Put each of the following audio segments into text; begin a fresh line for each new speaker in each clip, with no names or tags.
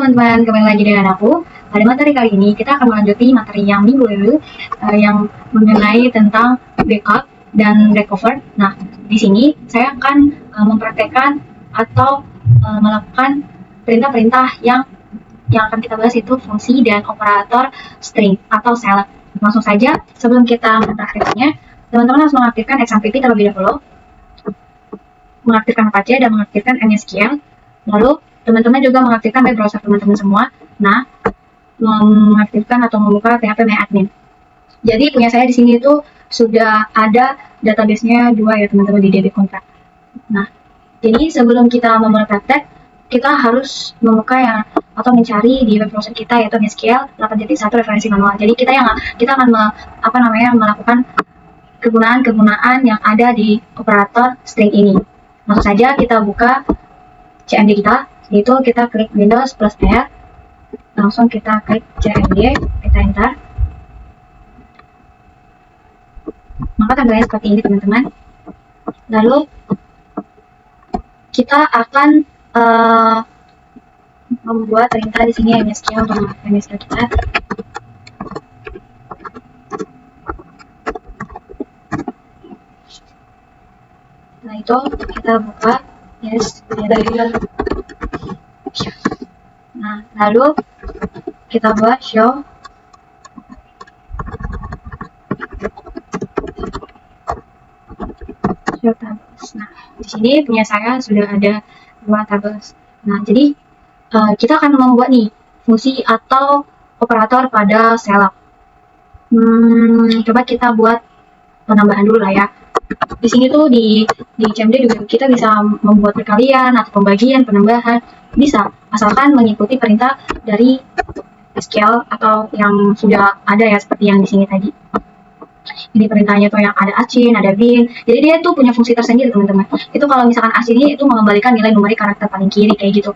teman-teman, kembali lagi dengan aku. Pada materi kali ini kita akan melanjuti materi yang minggu lalu yang mengenai tentang backup dan recover. Nah, di sini saya akan mempraktekkan atau melakukan perintah-perintah yang akan kita bahas, itu fungsi dan operator string atau select. Langsung saja, sebelum kita mempraktekannya, teman-teman harus mengaktifkan XAMPP terlebih dahulu, mengaktifkan Apache dan mengaktifkan MySQL. Lalu teman-teman juga mengaktifkan web browser teman-teman semua. Nah, mengaktifkan atau membuka PHP MyAdmin. Jadi punya saya di sini itu sudah ada database-nya 2 ya teman-teman di DB Contract. Nah, jadi sebelum kita memulai praktek, kita harus membuka atau mencari di web browser kita yaitu MySQL 8.1 referensi manual. Jadi kita akan melakukan kegunaan yang ada di operator string ini. Langsung saja kita buka CMD kita, yaitu kita klik Windows plus R, langsung kita klik CMD, kita enter. Maka tampilannya seperti ini teman-teman. Lalu kita akan membuat perintah di sini MySQL untuk MySQL kita. Nah, itu kita buka yes. Nah, lalu kita buat show. Tables. Nah, di sini punya saya sudah ada 2 tables. Nah, jadi kita akan membuat nih fungsi atau operator pada select. Coba kita buat penambahan dulu lah ya. Di sini tuh di CMD juga kita bisa membuat perkalian atau pembagian, penambahan, bisa asalkan mengikuti perintah dari SQL atau yang sudah ada ya, seperti yang di sini tadi. Ini perintahnya tuh yang ada ascin, ada bin. Jadi dia tuh punya fungsi tersendiri teman-teman. Itu kalau misalkan ascin ini itu mengembalikan nilai numerik karakter paling kiri kayak gitu.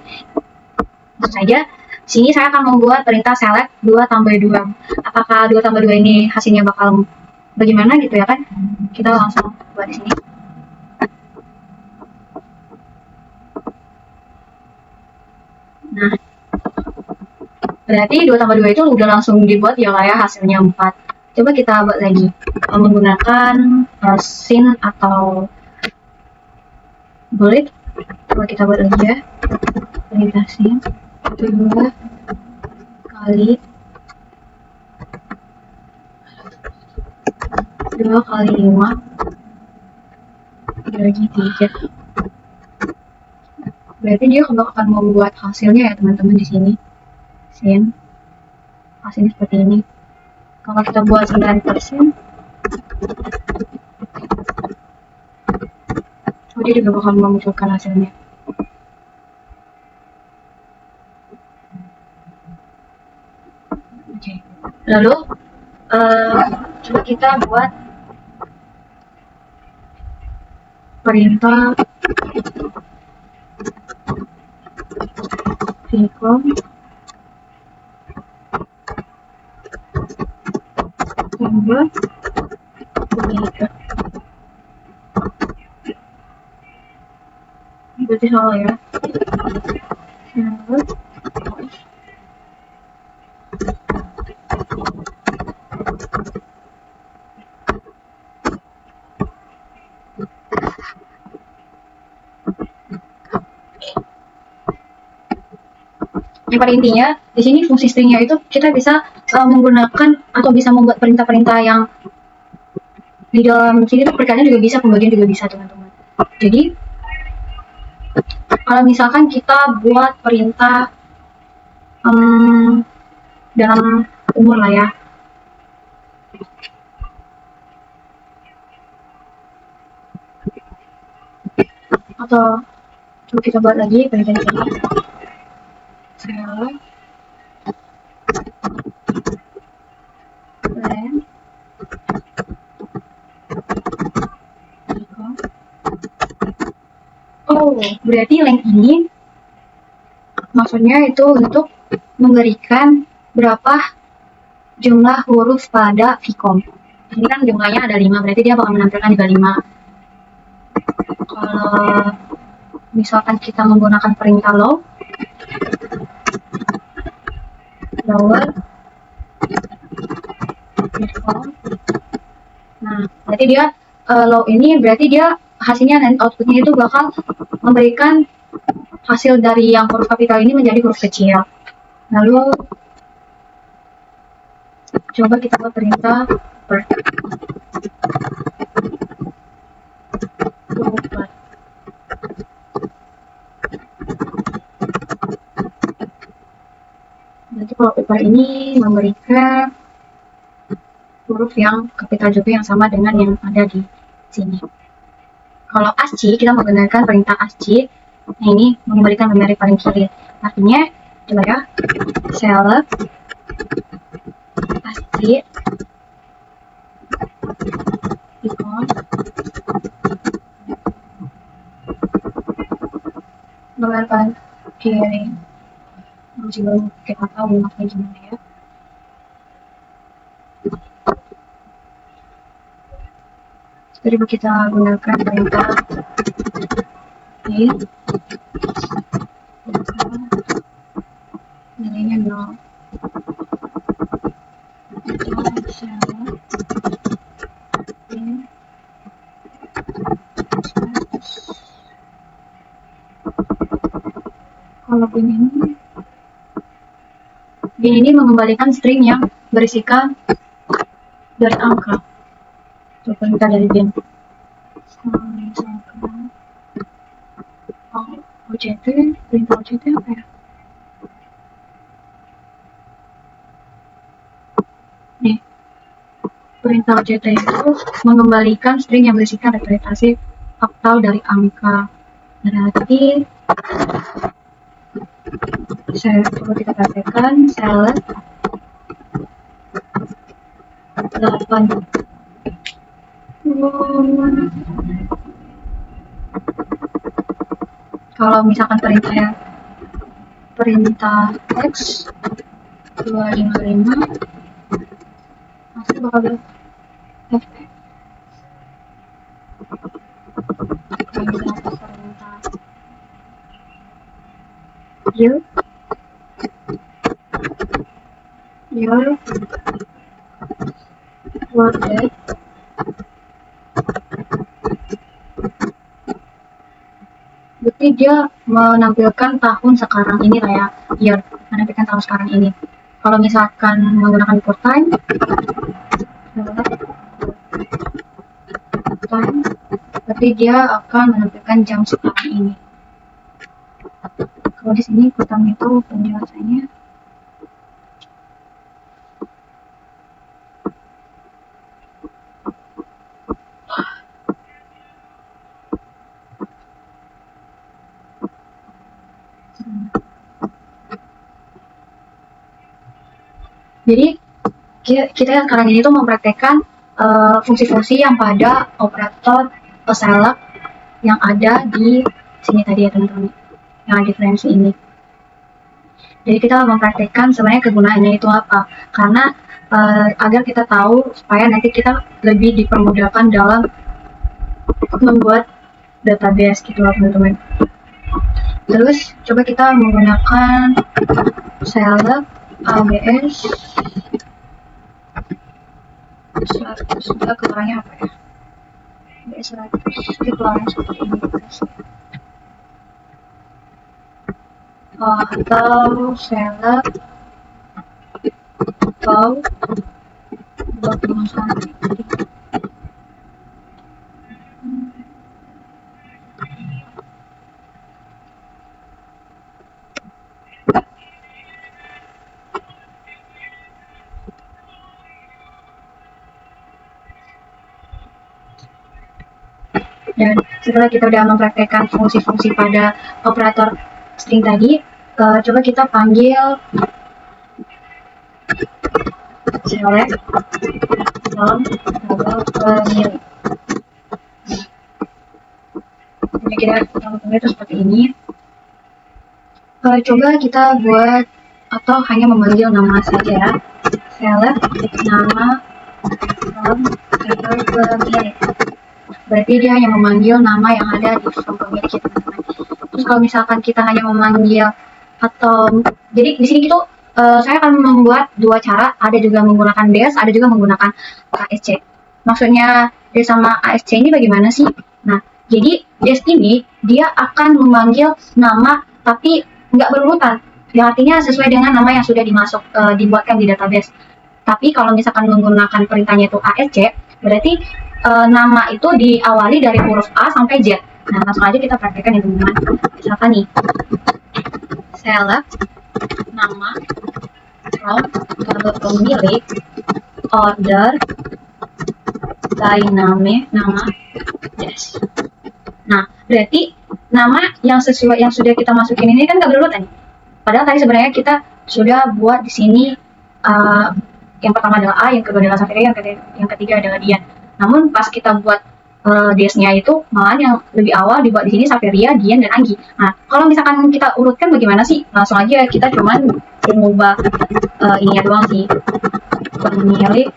Langsung saja, sini saya akan membuat perintah select 2+2. Apakah 2+2 ini hasilnya bakal bagaimana gitu ya kan? Kita langsung buat di sini. Nah, berarti 2+2 itu udah langsung dibuat ya lah ya, hasilnya 4. Coba kita buat lagi menggunakan sin atau bullet. Coba kita buat lagi ya, perintah sin 2 kali 5 bagi 3. Berarti dia akan membuat hasilnya ya teman-teman di sini. Sin hasilnya seperti ini. Kalau kita buat 9%, dia juga bakal memunculkan hasilnya. Oke. Lalu coba kita buat perintah vcom tambah 3. Berarti salah ya. Yang pada intinya di sini fungsi stringnya itu kita bisa menggunakan atau bisa membuat perintah-perintah yang di dalam sini tuh perkalian juga bisa, pembagian juga bisa teman-teman. Jadi kalau misalkan kita buat perintah dalam umur lah ya, atau coba kita buat lagi perintah ini. Oh, berarti length ini maksudnya itu untuk memberikan berapa jumlah huruf pada vcom. Ini kan jumlahnya ada 5, berarti dia bakal menampilkan juga 5. Kalau misalkan kita menggunakan perintah low, lower default. Nah, berarti dia low ini berarti dia hasilnya dan outputnya itu bakal memberikan hasil dari yang huruf kapital ini menjadi huruf kecil. Lalu coba kita buat perintah per. Nanti kalau paper ini memberikan huruf yang kapital juga yang sama dengan yang ada di sini. Kalau ASCII kita menggunakan perintah ASCII. Nah, ini mengembalikan memori paling kiri. Artinya coba ya, select ASCII icon memori paling kiri. Masih belum kita tahu maknanya gimana ya. Jadi kita gunakan perintah ini nilainya 0. Kalau ini mengembalikan string yang berisikan dari angka. Coba perintah dari bin. OJT, perintah OJT apa ya? Nih, perintah OJT itu mengembalikan string yang berisikan representasi oktal dari angka. Berarti saya coba kita praktekkan select 8. Kalau misalkan perintah X 255 masih bakal F. Perintah year word date berarti dia menampilkan tahun sekarang ini lah ya, year menampilkan tahun sekarang ini. Kalau misalkan menggunakan for time berarti dia akan menampilkan jam sekarang ini. Kalau di sini for time itu penjelasannya jadi kita sekarang ini tuh mempraktekkan fungsi-fungsi yang pada operator select yang ada di sini tadi ya teman-teman, yang diferensi ini. Jadi kita mempraktekkan sebenarnya kegunaannya itu apa, karena agar kita tahu supaya nanti kita lebih dipermudahkan dalam membuat database gitu loh teman-teman. Terus coba kita menggunakan select ABS 100, kita keluarnya apa ya? ABS 100, kita keluarnya seperti ini atau select atau 21. Dan setelah kita sudah mempraktekkan fungsi-fungsi pada operator string tadi, coba kita panggil select from pemilih. Jadi kita itu seperti ini. Coba kita buat atau hanya memanggil nama saja ya. Select nama from pemilih. Berarti dia hanya memanggil nama yang ada di from pemilih kita. Terus kalau misalkan kita hanya memanggil atau jadi di sini itu saya akan membuat dua cara, ada juga menggunakan des, ada juga menggunakan ASC. Maksudnya des sama ASC ini bagaimana sih? Nah, jadi des ini dia akan memanggil nama tapi nggak berurutan, yang artinya sesuai dengan nama yang sudah dibuatkan di database. Tapi kalau misalkan menggunakan perintahnya itu ASC, berarti nama itu diawali dari huruf A sampai Z. Nah, langsung aja kita praktekkan ya teman-teman. Misalkan nih, select nama from tabel pemilik, order by name, nama yes. Nah, berarti nama yang sesuai yang sudah kita masukin ini kan nggak berurutan. Padahal tadi sebenarnya kita sudah buat di sini yang pertama adalah A, yang kedua adalah Safiria, yang ketiga adalah Dian. Namun pas kita buat DS-nya itu malahan yang lebih awal dibuat di sini Safiria, Dian, dan Anggi. Nah, kalau misalkan kita urutkan bagaimana sih? Langsung aja kita cuman mengubah ininya doang sih. Pemilik,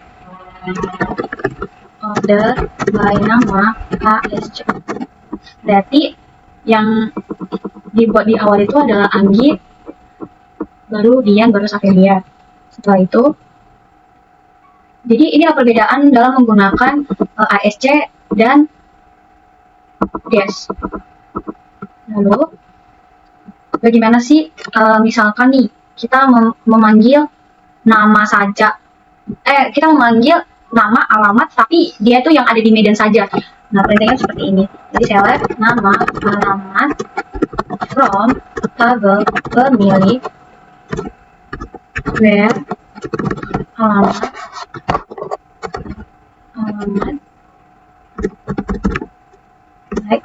order by nama, ASC. Berarti yang dibuat di awal itu adalah Anggi, baru Dian, baru Safiria. Setelah itu, jadi inilah perbedaan dalam menggunakan ASC dan DS. Lalu, bagaimana sih misalkan nih kita memanggil nama saja, kita memanggil nama, alamat, tapi dia itu yang ada di Medan saja. Nah, perintahnya seperti ini. Jadi select nama, alamat from tabel pemilik, where alamat baik.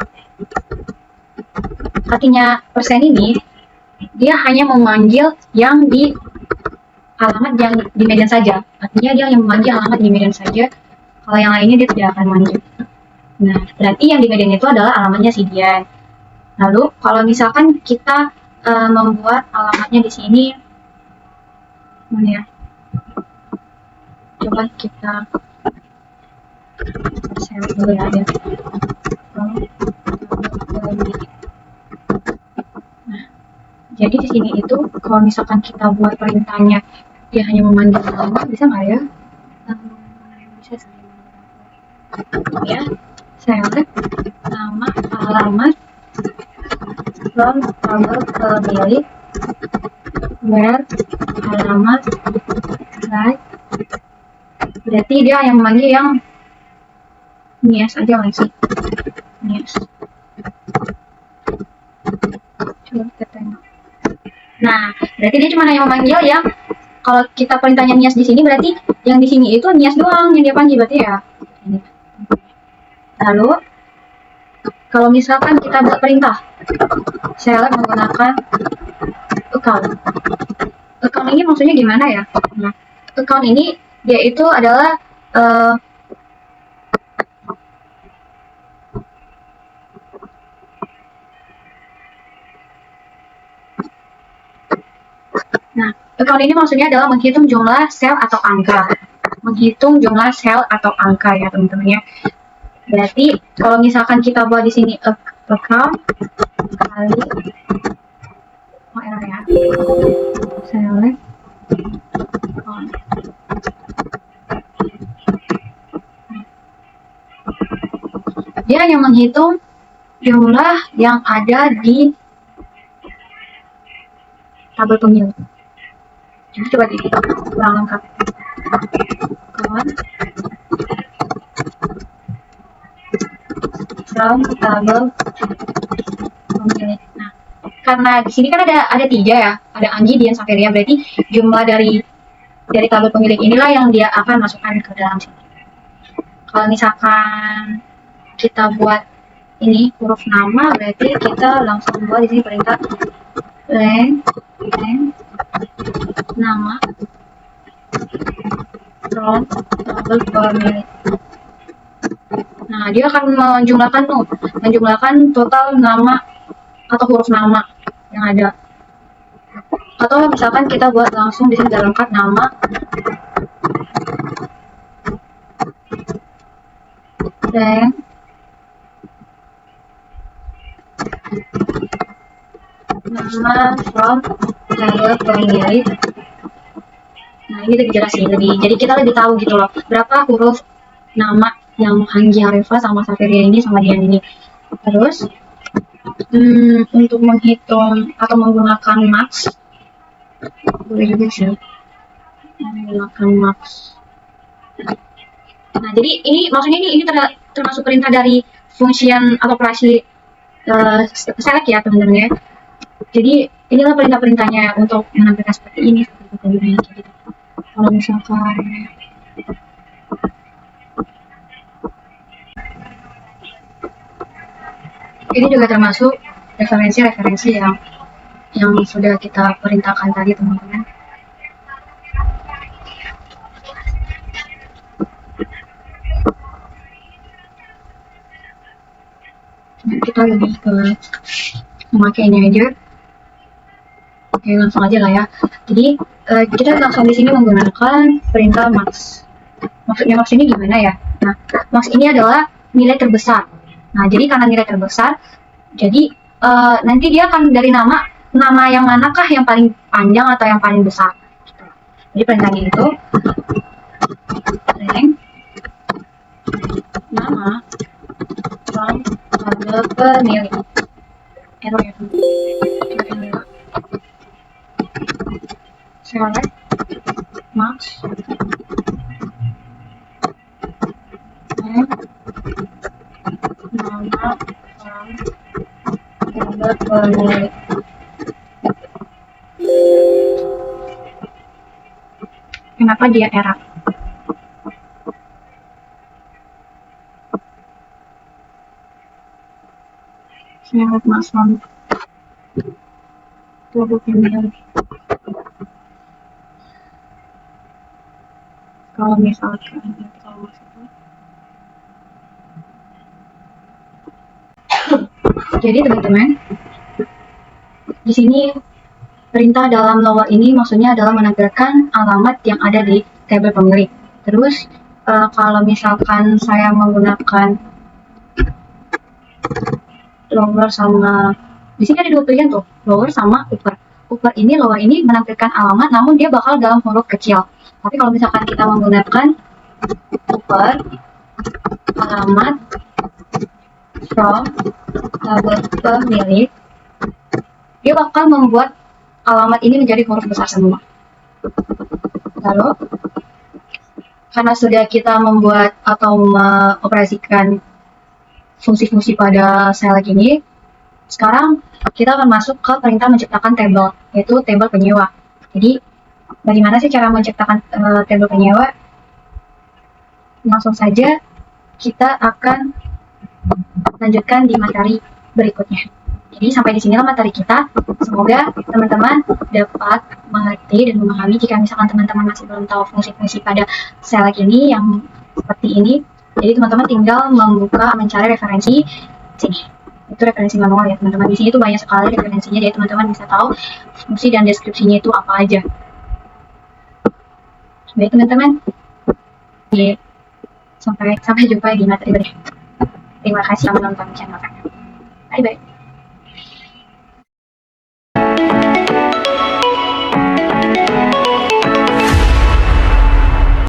Artinya persen ini dia hanya memanggil yang di alamat yang di Medan saja. Artinya dia yang memanggil alamat di Medan saja. Kalau yang lainnya dia tidak akan manggil. Nah, berarti yang di Medan itu adalah alamatnya si Dian. Lalu kalau misalkan kita membuat alamatnya di sini, mana ya? Coba kita share dulu ya. Nah, jadi di sini itu kalau misalkan kita buat perintahnya dia hanya memanggil alamat, bisa nggak ya? Bisa ya. Select nama, alamat from tabel pemilik, where alamat right. Berarti dia yang memanggil yang Nias aja langsung. Nias. Coba kita tengok. Nah, berarti dia cuma hanya memanggil yang kalau kita perintahnya Nias di sini, berarti yang di sini itu Nias doang yang dia panggil, berarti ya. Lalu kalau misalkan kita buat perintah select menggunakan account. Account ini maksudnya gimana ya? Nah, account ini dia itu adalah nah, account ini maksudnya adalah menghitung jumlah sel atau angka. Menghitung jumlah sel atau angka ya teman-teman ya. Berarti kalau misalkan kita buat di sini account kali error ya. Select account. Dia yang menghitung jumlah yang ada di tabel pemilik. Jadi coba ulang lengkap. Account from tabel pemilik. Nah, karena di sini kan ada tiga ya, ada Anggi, Dian, Safiria. Berarti jumlah dari tabel pemilik inilah yang dia akan masukkan ke dalam sini. Kalau misalkan kita buat ini huruf nama, berarti kita langsung buat di sini perintah len nama from tabel pemilik. Nah, dia akan menjumlahkan total nama atau huruf nama yang ada. Atau misalkan kita buat langsung di sini dalam lengkap nama dan nama from tabel pemilik Nah, ini lebih jelas sih, jadi kita lebih tahu gitu loh, berapa huruf nama yang Hanggi Areva sama Safiria ini sama Dian ini. Terus, untuk menghitung atau menggunakan max, boleh juga sih, menggunakan max. Nah, jadi ini maksudnya ini termasuk perintah dari function atau operasi select ya teman-teman ya. Jadi inilah perintah-perintahnya untuk menampilkan seperti ini, seperti tadi gitu. Kalau misalkan ini juga termasuk referensi-referensi yang sudah kita perintahkan tadi teman-teman. Kita lebih ke memakainya aja. Oke, langsung aja lah ya. Jadi kita langsung di sini menggunakan perintah max. Maksudnya max ini gimana ya? Nah, max ini adalah nilai terbesar. Nah, jadi karena nilai terbesar, jadi nanti dia akan dari nama yang manakah yang paling panjang atau yang paling besar. Jadi perintahnya itu nama from tabel pemilih. Error ya. Select max and nama from tabel pemilih. Kenapa dia error? Select max from tabel pemilih. Kalau misalkan kalau maksudnya jadi teman-teman di sini perintah dalam lower ini maksudnya adalah menampilkan alamat yang ada di tabel pemilih. Terus kalau misalkan saya menggunakan lower sama di sini ada dua pilihan tuh, lower sama upper. Upper ini lower ini menampilkan alamat namun dia bakal dalam huruf kecil. Tapi kalau misalkan kita menggunakan upper alamat from tabel pemilih, dia bakal membuat alamat ini menjadi huruf besar semua. Lalu karena sudah kita membuat atau mengoperasikan fungsi-fungsi pada select ini, sekarang kita akan masuk ke perintah menciptakan tabel, yaitu tabel penyewa. Jadi bagaimana sih cara menciptakan tabel penyewa? Langsung saja kita akan lanjutkan di materi berikutnya. Jadi sampai di sinilah materi kita. Semoga teman-teman dapat mengerti dan memahami. Jika misalkan teman-teman masih belum tahu fungsi-fungsi pada select ini yang seperti ini, jadi teman-teman tinggal membuka mencari referensi sini. Itu referensi manual ya teman-teman. Di sini tuh banyak sekali referensinya, jadi teman-teman bisa tahu fungsi dan deskripsinya itu apa aja. Baik teman-teman, sampai jumpa di materi berikutnya. Terima kasih telah menonton channel kami. Bye bye.